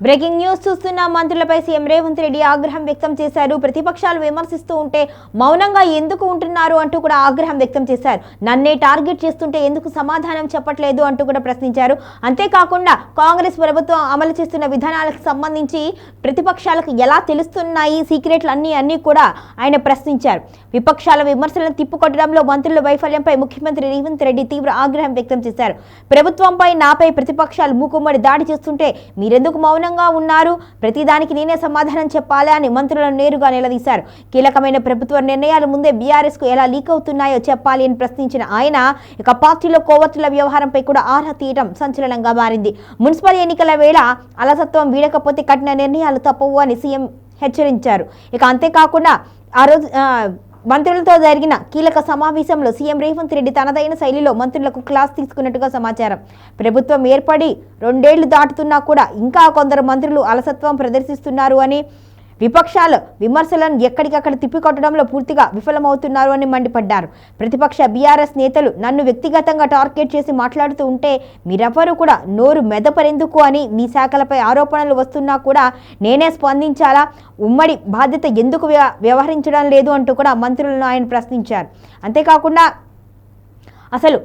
Breaking news చూస్తున్న మంత్రులపై CM Revanth Reddy ఆగ్రహం వ్యక్తం చేశారు. ప్రతిపక్షాలు విమర్శిస్తూ ఉంటే మౌనంగా ఎందుకు ఉంటున్నారు అంటూ కూడా ఆగ్రహం వ్యక్తం చేశారు. నన్నే టార్గెట్ చేస్తుంటే ఎందుకు సమాధానం చెప్పట్లేదు అంటూ కూడా ప్రశ్నించారు. అంతేకాకుండా కాంగ్రెస్ ప్రభుత్వం అమలు చేస్తున్న విధానాలకు సంబంధించి ప్రతిపక్షాలకు ఎలా తెలుస్తున్నాయి సీక్రెట్లు అన్నీ కూడా ఆయన ప్రశ్నించారు. విపక్షాల విమర్శలను తిప్పుకొట్టడంలో మంత్రుల వైఫల్యంపై ముఖ్యమంత్రి రేవంత్ రెడ్డి తీవ్ర ఆగ్రహం వ్యక్తం చేశారు. ప్రభుత్వంపై నాపై ప్రతిపక్షాలు మూకుమ్మడి దాడి చేస్తుంటే మీరెందుకు మౌనంగా ఉన్నారు? ప్రతిదానికి నేనే సమాధానం చెప్పాలి అని మంత్రులను నేరుగా నిలదీశారు. కీలకమైన ప్రభుత్వ నిర్ణయాలు ముందే బీఆర్ఎస్ కు ఎలా లీక్ అవుతున్నాయో చెప్పాలి అని ప్రశ్నించిన ఆయన ఇక పార్టీలో కోవర్టుల వ్యవహారంపై కూడా ఆరా తీయడం సంచలనంగా మారింది. మున్సిపల్ ఎన్నికల వేళ అలసత్వం వీడకపోతే కఠిన నిర్ణయాలు తప్పవు అని సీఎం హెచ్చరించారు. ఇక అంతేకాకుండా ఆ రోజు మంత్రులతో జరిగిన కీలక సమావేశంలో సీఎం రేవంత్ రెడ్డి తనదైన శైలిలో మంత్రులకు క్లాస్ తీసుకున్నట్టుగా సమాచారం. ప్రభుత్వం ఏర్పడి 2 ఏళ్లు దాటుతున్నా కూడా ఇంకా కొందరు మంత్రులు అలసత్వం ప్రదర్శిస్తున్నారు అని, విపక్షాలు విమర్శలను ఎక్కడికక్కడ తిప్పికొట్టడంలో పూర్తిగా విఫలమవుతున్నారు అని మండిపడ్డారు. ప్రతిపక్ష బీఆర్ఎస్ నేతలు నన్ను వ్యక్తిగతంగా టార్గెట్ చేసి మాట్లాడుతూ ఉంటే మీరెవరూ కూడా నోరు మెదపరెందుకు అని, మీ శాఖలపై ఆరోపణలు వస్తున్నా కూడా నేనే స్పందించాలా, ఉమ్మడి బాధ్యత ఎందుకు వ్యవహరించడం లేదు అంటూ కూడా మంత్రులను ఆయన ప్రశ్నించారు. అంతేకాకుండా అసలు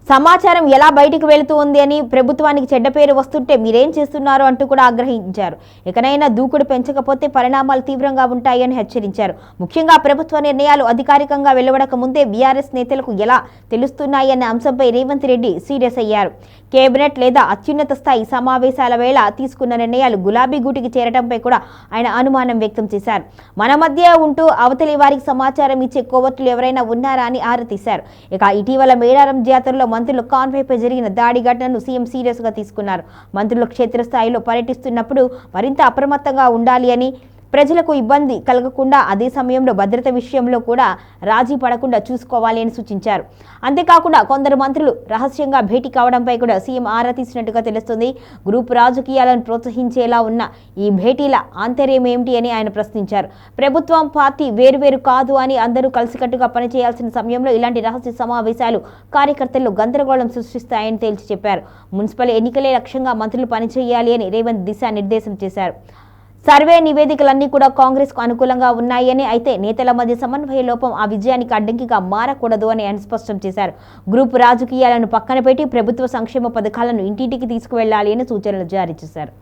సమాచారం ఎలా బయటికి వెళుతూ ఉంది అని, ప్రభుత్వానికి చెడ్డ పేరు వస్తుంటే మీరేం చేస్తున్నారు అంటూ కూడా ఆగ్రహించారు. ఇకనైనా దూకుడు పెంచకపోతే పరిణామాలు తీవ్రంగా ఉంటాయని హెచ్చరించారు. ముఖ్యంగా ప్రభుత్వ నిర్ణయాలు అధికారికంగా వెలువడక ముందే బీఆర్ఎస్ నేతలకు ఎలా తెలుస్తున్నాయి అనే అంశంపై రేవంత్ రెడ్డి సీరియస్ అయ్యారు. కేబినెట్ లేదా అత్యున్నత స్థాయి సమావేశాల వేళ తీసుకున్న నిర్ణయాలు గులాబీ గూటికి చేరడంపై కూడా ఆయన అనుమానం వ్యక్తం చేశారు. మన మధ్య ఉంటూ అవతలి వారికి సమాచారం ఇచ్చే కోవర్టులు ఎవరైనా ఉన్నారా అని ఆరా తీశారు. ఇక ఇటీవల మేడారం జాతరలో మంత్రులు కాన్వాయ్పై జరిగిన దాడి ఘటనను సీఎం సీరియస్ గా తీసుకున్నారు. మంత్రులు క్షేత్రస్థాయిలో పర్యటిస్తున్నప్పుడు మరింత అప్రమత్తంగా ఉండాలి అని, ప్రజలకు ఇబ్బంది కలగకుండా అదే సమయంలో భద్రత విషయంలో కూడా రాజీ పడకుండా చూసుకోవాలి అని సూచించారు. అంతేకాకుండా కొందరు మంత్రులు రహస్యంగా భేటీ కావడంపై కూడా సీఎం ఆరా తీసినట్టుగా తెలుస్తుంది. గ్రూప్ రాజకీయాలను ప్రోత్సహించేలా ఉన్న ఈ భేటీల ఆంతర్యం ఏమిటి అని ఆయన ప్రశ్నించారు. ప్రభుత్వం పార్టీ వేరువేరు కాదు అని, అందరూ కలిసికట్టుగా పనిచేయాల్సిన సమయంలో ఇలాంటి రహస్య సమావేశాలు కార్యకర్తల్లో గందరగోళం సృష్టిస్తాయని తేల్చి చెప్పారు. మున్సిపల్ ఎన్నికలే లక్ష్యంగా మంత్రులు పనిచేయాలి అని రేవంత్ దిశానిర్దేశం చేశారు. సర్వే నివేదికలన్నీ కూడా కాంగ్రెస్ కు అనుకూలంగా ఉన్నాయని, అయితే నేతల మధ్య సమన్వయ లోపం ఆ విజయానికి అడ్డంకిగా మారకూడదు అని ఆయన స్పష్టం చేశారు. గ్రూప్ రాజకీయాలను పక్కన పెట్టి ప్రభుత్వ సంక్షేమ పథకాలను ఇంటింటికి తీసుకువెళ్లాలి అని సూచనలు జారీ చేశారు.